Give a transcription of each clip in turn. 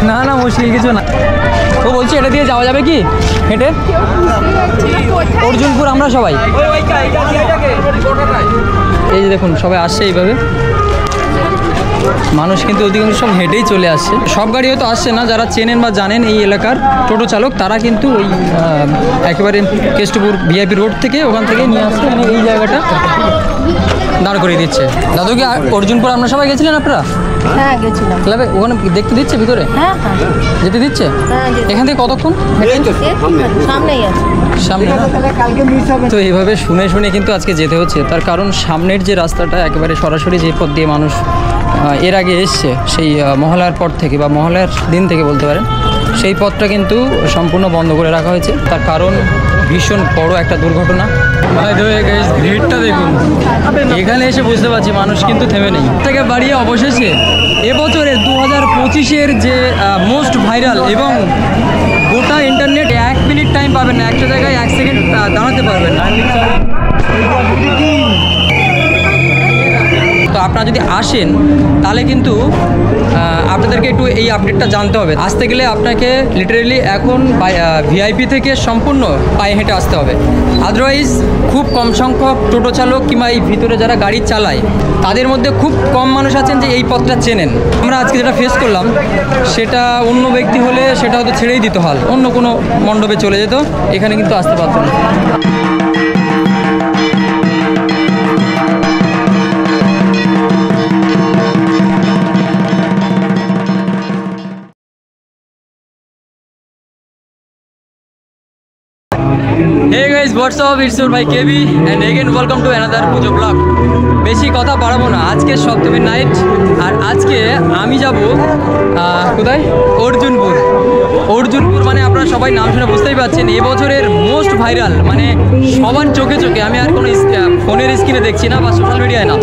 না না মুশকিল কিছু না। ও বলছি এটা দিয়ে যাওয়া যাবে কি হেঁটে অর্জুনপুর? আমরা সবাই এই যে দেখুন সবাই আসছে এইভাবে, মানুষ কিন্তু অধিকাংশ সব হেঁটেই চলে আসছে। সব গাড়ি হয়তো আসছে না, যারা চেনেন বা জানেন এই এলাকার টোটো চালক তারা কিন্তু ওই একেবারে কেষ্টপুর ভিআইপি রোড থেকে ওখান থেকে নিয়ে আসছে, মানে এই জায়গাটা দাঁড় করিয়ে দিচ্ছে। দাদু কি অর্জুনপুর আপনারা সবাই গেছিলেন? আপনারা? হ্যাঁ গেছিলাম। ক্লাবে ওখানে দেখতে দিচ্ছে ভিতরে? হ্যাঁ হ্যাঁ যেতে দিচ্ছে। এখান থেকে কতক্ষণ? সামনেই আছে, সামনে। তো এইভাবে শুনে শুনে কিন্তু আজকে যেতে হচ্ছে, তার কারণ সামনের যে রাস্তাটা একেবারে সরাসরি যে পথ দিয়ে মানুষ এর আগে এসছে সেই মহালয়ার পর থেকে বা মহালয়ার দিন থেকে বলতে পারেন, সেই পথটা কিন্তু সম্পূর্ণ বন্ধ করে রাখা হয়েছে। তার কারণ ভীষণ বড় একটা দুর্ঘটনা। ভিড়টা দেখুন, এখানে এসে বুঝতে পারছি মানুষ কিন্তু থেমে নেই। থেকে বাড়িয়ে অবশেষে এবছরের 2025-এর যে মোস্ট ভাইরাল এবং গোটা ইন্টারনেট 1 মিনিট টাইম পাবেন না, একটা জায়গায় 1 সেকেন্ড দাঁড়াতে পারবেন না। তো আপনারা যদি আসেন তাহলে কিন্তু আপনাদেরকে একটু এই আপডেটটা জানতে হবে। আসতে গেলে আপনাকে লিটারেলি এখন ভিআইপি থেকে সম্পূর্ণ পায়ে হেঁটে আসতে হবে। আদারওয়াইজ খুব কম সংখ্যক টোটো চালক কিংবা এই ভিতরে যারা গাড়ি চালায় তাদের মধ্যে খুব কম মানুষ আছেন যে এই পথটা চেনেন। আমরা আজকে যেটা ফেস করলাম সেটা অন্য ব্যক্তি হলে সেটা হয়তো ছেড়েই দিতে হয়, অন্য কোনো মণ্ডপে চলে যেত, এখানে কিন্তু আসতে পারত না। Hey guys, what's up? It's your boy KB and again welcome to another Puja blog. বেশি কথা বাড়াবো না, আজকে সপ্তমীর নাইট আর আজকে আমি যাব কোথায়? অর্জুনপুর। অর্জুনপুর মানে আপনারা সবাই নাম শুনে বুঝতেই পারছেন এবছরের মোস্ট ভাইরাল, মানে সবার চোখে চোখে, আমি আর কোনো ফোনের স্ক্রিনে দেখছি না বা সোশ্যাল মিডিয়ায় না,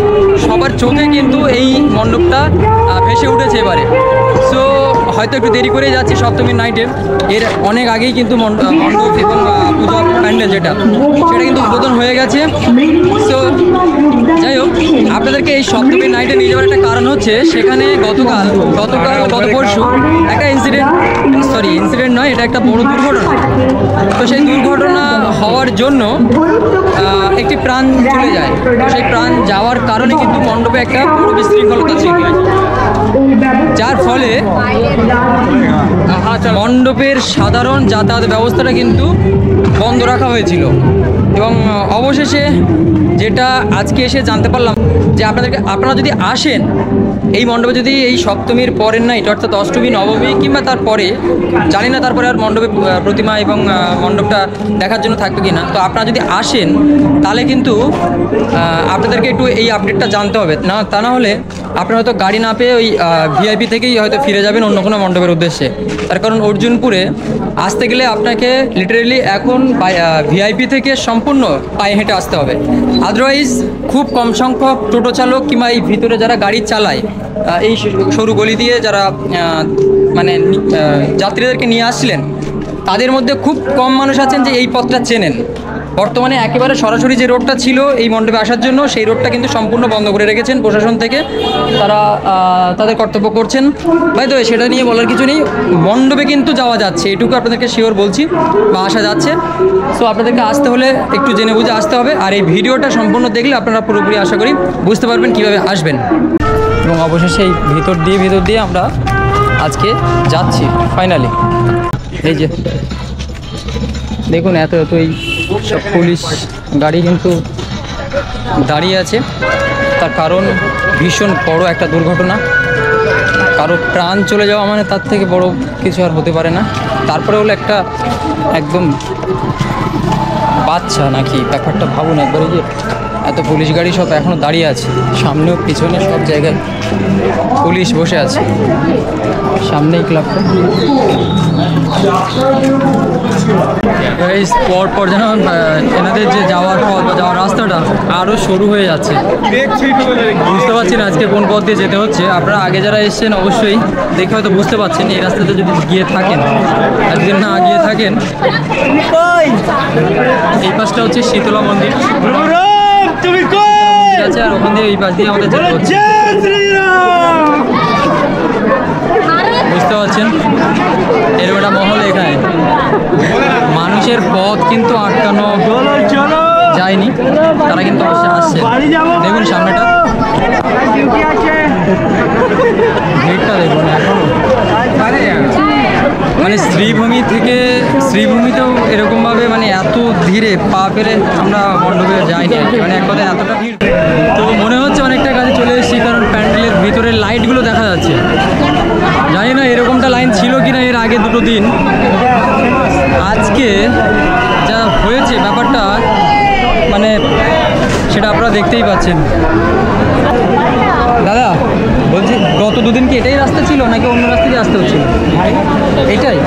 সবার চোখে কিন্তু এই মণ্ডপটা ভেসে উঠেছে এবারে। সো হয়তো একটু দেরি করে যাচ্ছি সপ্তমীর নাইটে, এর অনেক আগেই কিন্তু মণ্ডপ এবং পুজো প্যান্ডেল যেটা সেটা কিন্তু উদ্বোধন হয়ে গেছে। সো যাই হোক, আপনাদেরকে এই সপ্তমীর নাইটে নিয়ে যাওয়ার একটা কারণ হচ্ছে সেখানে গত পরশু একটা ইনসিডেন্ট নয়, এটা একটা বড় দুর্ঘটনা। তো সেই দুর্ঘটনা হওয়ার জন্য একটি প্রাণ চলে যায়। তো সেই প্রাণ যাওয়ার কারণে কিন্তু মণ্ডপে একটা বড় বিশৃঙ্খলতা সৃষ্টি হয়, যার ফলে মণ্ডপের সাধারণ যাতায়াত ব্যবস্থাটা কিন্তু বন্ধ রাখা হয়েছিল। এবং অবশেষে যেটা আজকে এসে জানতে পারলাম যে আপনারা যদি আসেন এই মণ্ডপে, যদি এই সপ্তমীর পরের নাইট অর্থাৎ অষ্টমী নবমী কিংবা তারপরে, জানি না তারপরে আর মণ্ডপে প্রতিমা এবং মণ্ডপটা দেখার জন্য থাকবে কি না, তো আপনারা যদি আসেন তাহলে কিন্তু আপনাদেরকে একটু এই আপডেটটা জানতে হবে, না তা না হলে আপনারা হয়তো গাড়ি না পেয়ে ওই ভিআইপি থেকেই হয়তো ফিরে যাবেন অন্য কোনো মণ্ডপের উদ্দেশ্যে। তার কারণ অর্জুনপুরে আসতে গেলে আপনাকে লিটারেলি এখন ভিআইপি থেকে সম্পূর্ণ পায়ে হেঁটে আসতে হবে। আদারওয়াইজ খুব কম সংখ্যক টোটো চালক কিংবা এই ভিতরে যারা গাড়ি চালায় এই সরু গলি দিয়ে যারা মানে যাত্রীদেরকে নিয়ে আসছিলেন তাদের মধ্যে খুব কম মানুষ আছেন যে এই পথটা চেনেন। বর্তমানে একেবারে সরাসরি যে রোডটা ছিল এই মণ্ডপে আসার জন্য সেই রোডটা কিন্তু সম্পূর্ণ বন্ধ করে রেখেছেন প্রশাসন থেকে, তারা তাদের কর্তব্য করছেন। ভাই তো সেটা নিয়ে বলার কিছু নেই, মণ্ডপে কিন্তু যাওয়া যাচ্ছে, এটুকু আপনাদেরকে শিওর বলছি, বা আসা যাচ্ছে। সো আপনাদেরকে আসতে হলে একটু জেনে বুঝে আসতে হবে, আর এই ভিডিওটা সম্পূর্ণ দেখলে আপনারা পুরোপুরি আশা করি বুঝতে পারবেন কীভাবে আসবেন। এবং অবশেষে এই ভিতর দিয়ে আমরা আজকে যাচ্ছি ফাইনালি। এই যে দেখুন এতই সব পুলিশ গাড়ি কিন্তু দাঁড়িয়ে আছে, তার কারণ ভীষণ বড় একটা দুর্ঘটনা। কারো প্রাণ চলে যাওয়া মানে তার থেকে বড় কিছু আর হতে পারে না। তারপরে হলো একটা একদম বাচ্চা নাকি, ব্যাপারটা ভাবুন একবারে, যে এত পুলিশ গাড়ি সব এখনও দাঁড়িয়ে আছে, সামনেও পিছনে সব জায়গায় পুলিশ বসে আছে। সামনেই ক্লাবটা পর যেন এনাদের যে যাওয়ার পথ বা যাওয়ার রাস্তাটা আরও সরু হয়ে যাচ্ছে। বুঝতে পারছি না আজকে কোন পথ দিয়ে যেতে হচ্ছে। আপনারা আগে যারা এসছেন অবশ্যই দেখে হয়তো বুঝতে পারছেন এই রাস্তাতে যদি গিয়ে থাকেন, আর যদি না গিয়ে থাকেন এই পাশটা হচ্ছে শীতলা মন্দির। আছে, আর ওখান দিয়ে এই পাশ দিয়ে আমাদের যেতে হচ্ছে। বুঝতে পারছেন এরকম একটা মহল এখানে। মানুষের পথ কিন্তু আটকানো যায়নি, তারা কিন্তু অবশ্যই আসছে। দেখুন সামনেটা, ভিড়টা দেখুন এখনো। মানে শ্রীভূমিতেও এরকমভাবে মানে এত ধীরে পা ফেলে আমরা মণ্ডপে যাইনি আর কি। মানে এক কথায় এতটা ভিড়। তো মনে হচ্ছে অনেকটা কাছে চলে এসেছি, কারণ প্যান্ডেলের ভিতরে লাইটগুলো দেখা যাচ্ছে। জানি না এরকমটা লাইন ছিল কি না এর আগে দুটো দিন। আজকে যা হয়েছে ব্যাপারটা মানে সেটা আপনারা দেখতেই পাচ্ছেন। দাদা বলছি, গত দুদিন কি এটাই রাস্তা ছিল নাকি অন্য রাস্তা দিয়ে আসতে হচ্ছিল? এটাই।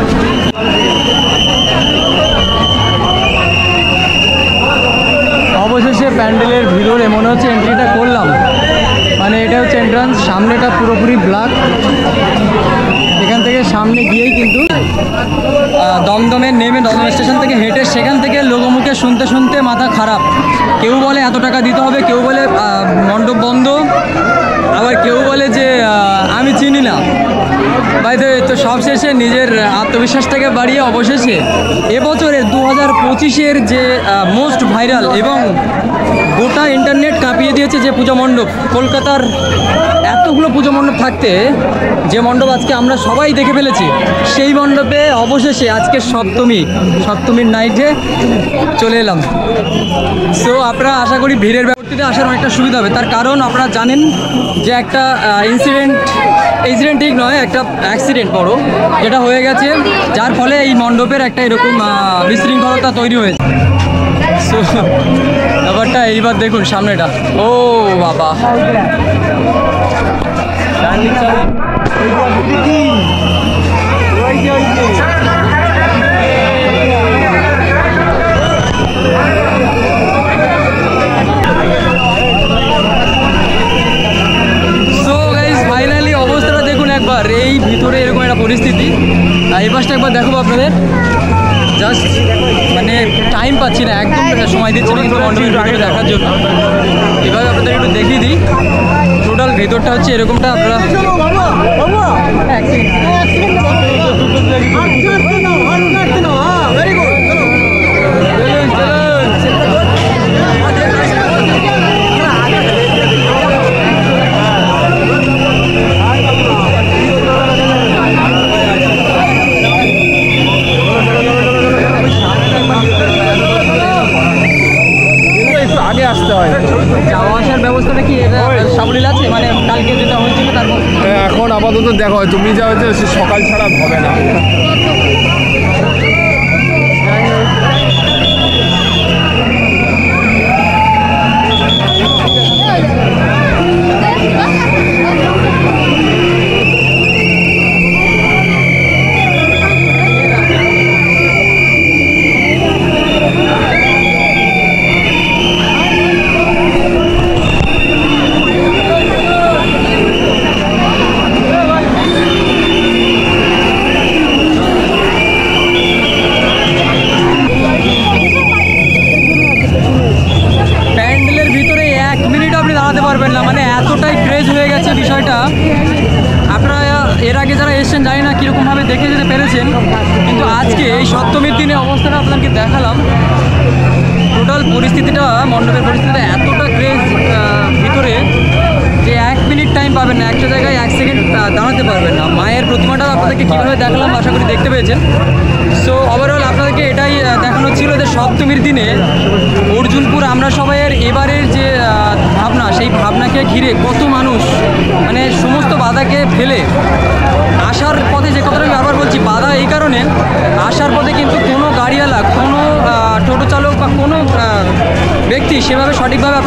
অবশেষে প্যান্ডেলের ভিতরে মনে হচ্ছে এন্ট্রিটা করলাম। মানে এটা হচ্ছে এন্ট্রান্স, সামনেটা পুরোপুরি ব্ল্যাক। এখান থেকে সামনে গিয়েই কিন্তু দমদমে নেমে দমদম স্টেশন থেকে হেঁটে সেখান থেকে লোকমুখে শুনতে শুনতে মাথা খারাপ। কেউ বলে এত টাকা দিতে হবে, কেউ বলে মণ্ডপ বন্ধ, আবার কেউ বলে যে আমি চিনি না। ভাই তো সবশেষে নিজের আত্মবিশ্বাসটাকে বাড়িয়ে অবশেষে এবছরের 2025-এর যে মোস্ট ভাইরাল এবং গোটা ইন্টারনেট কাঁপিয়ে দিয়েছে যে পুজো মণ্ডপ, কলকাতার এতগুলো পুজো মণ্ডপ থাকতে যে মণ্ডপ আজকে আমরা সবাই দেখে ফেলেছি, সেই মণ্ডপে অবশেষে আজকে সপ্তমীর নাইটে চলে এলাম। সো আপনারা আশা করি ভিড়ের ব্যাপারটিতে আসার অনেকটা সুবিধা হবে। তার কারণ আপনারা জানেন যে একটা ইনসিডেন্ট ঠিক নয়, একটা অ্যাক্সিডেন্ট বড় যেটা হয়ে গেছে, যার ফলে এই মণ্ডপের একটা এরকম বিশৃঙ্খলতা তৈরি হয়েছে। সো ব্যাপারটা এইবার দেখুন সামনেটা, ও বাবা একবার এই ভিতরে এরকম একটা পরিস্থিতি। এই পাশটা একবার দেখাবো আপনাদের, জাস্ট মানে টাইম পাচ্ছি না, একদম সময় দিচ্ছি না কিন্তু মণ্ডপের ভিতরে দেখার জন্য। এভাবে আপনাদের একটু দেখিয়ে দিই, টোটাল ভেতরটা হচ্ছে এরকমটা। আপনারা আগে আসতে হয়। যাওয়া আসার ব্যবস্থাটা কি সাবলীল আছে? মানে কালকে যেটা হয়েছিল তারপর এখন আপাতত দেখো, তুমি যা হচ্ছে সকাল ছাড়া হবে না। দেখে যেতে পেরেছেন, কিন্তু আজকে এই সপ্তমীর দিনে অবস্থাটা আপনাদেরকে দেখালাম। টোটাল পরিস্থিতিটা, মণ্ডপের পরিস্থিতিটা এতটা ক্রেজ ভিতরে যে 1 মিনিট টাইম পাবেন না, একটা জায়গায় 1 সেকেন্ড দাঁড়াতে পারবেন না। মায়ের প্রতিমাটা আপনাদেরকে কীভাবে দেখালাম আশা করি দেখতে পেয়েছেন। সো ওভারঅল আপনাদেরকে এটাই দেখানো ছিল যে সপ্তমীর দিনে অর্জুনপুর আমরা সবাইয়ের এবারের যে ভাবনা, সেই ভাবনাকে ঘিরে কত মানুষ মানে সমস্ত বাধাকে ফেলে আসার পথে, যে কথাটা আমি আবার বলছি, বাধা এই কারণে আসার পথে কিন্তু কোনো গাড়িওয়ালা, কোনো টোটো চালক বা কোনো ব্যক্তি সেভাবে সঠিকভাবে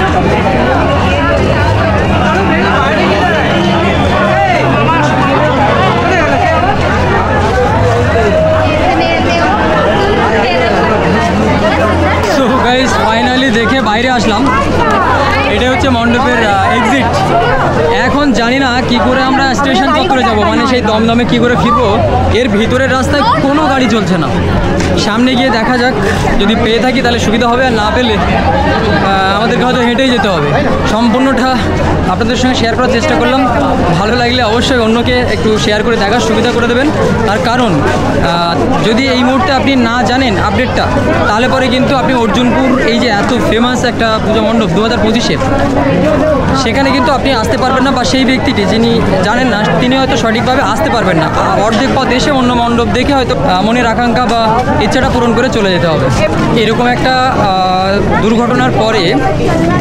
ফাইনালি দেখে বাইরে আসলাম। এটা হচ্ছে মণ্ডপের এক্সিট। এখন জানি না কি করে আমরা স্টেশন চত্বরে যাব, মানে সেই দমদমে কি করে ফিরবো, এর ভিতরের রাস্তায় কোনো গাড়ি চলছে না। সামনে গিয়ে দেখা যাক, যদি পেয়ে থাকি তাহলে সুবিধা হবে, আর না পেলে আমাদেরকে হয়তো হেঁটেই যেতে হবে। সম্পূর্ণটা আপনাদের সঙ্গে শেয়ার করার চেষ্টা করলাম। ভালো লাগলে অবশ্যই অন্যকে একটু শেয়ার করে দেখার সুবিধা করে দেবেন। তার কারণ যদি এই মুহূর্তে আপনি না জানেন আপডেটটা, তাহলে পরে কিন্তু আপনি অর্জুনপুর এই যে এত ফেমাস একটা পুজো মণ্ডপ 2025-এর, সেখানে কিন্তু আপনি আসতে পারবেন না, বা সেই ব্যক্তিটি যিনি জানেন না তিনি হয়তো সঠিকভাবে আসতে পারবেন না। অর্ধেক পথ এসে অন্য মণ্ডপ দেখে হয়তো মনের আকাঙ্ক্ষা বা ইচ্ছাটা পূরণ করে চলে যেতে হবে। এরকম একটা দুর্ঘটনার পরে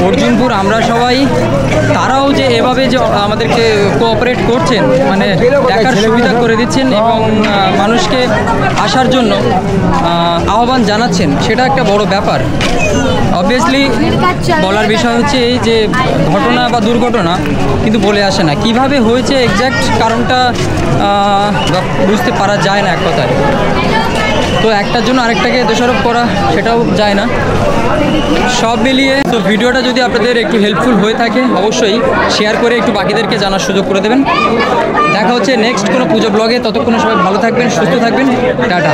অর্জুনপুর আমরা সবাই, তারাও যে এভাবে যে আমাদেরকে কোঅপারেট করছেন, মানে দেখার সুবিধা করে দিচ্ছেন এবং মানুষকে আসার জন্য আহ্বান জানাচ্ছেন, সেটা একটা বড় ব্যাপার। অবভিয়াসলি বলার বিষয় হচ্ছে এই যে ঘটনা বা দুর্ঘটনা কিন্তু বলে আসে না, কিভাবে হয়েছে এক্স্যাক্ট কারণটা বুঝতে পারা যায় না এক কথায়। তো একটার জন্য আরেকটাকে দোষারোপ করা সেটাও যায় না। সব মিলিয়ে তো ভিডিওটা যদি আপনাদের একটু হেল্পফুল হয়ে থাকে, অবশ্যই শেয়ার করে একটু বাকিদেরকে জানার সুযোগ করে দেবেন। দেখা হচ্ছে নেক্সট কোনো পুজো ব্লগে। ততক্ষণে সবাই ভালো থাকবেন, সুস্থ থাকবেন, টাটা।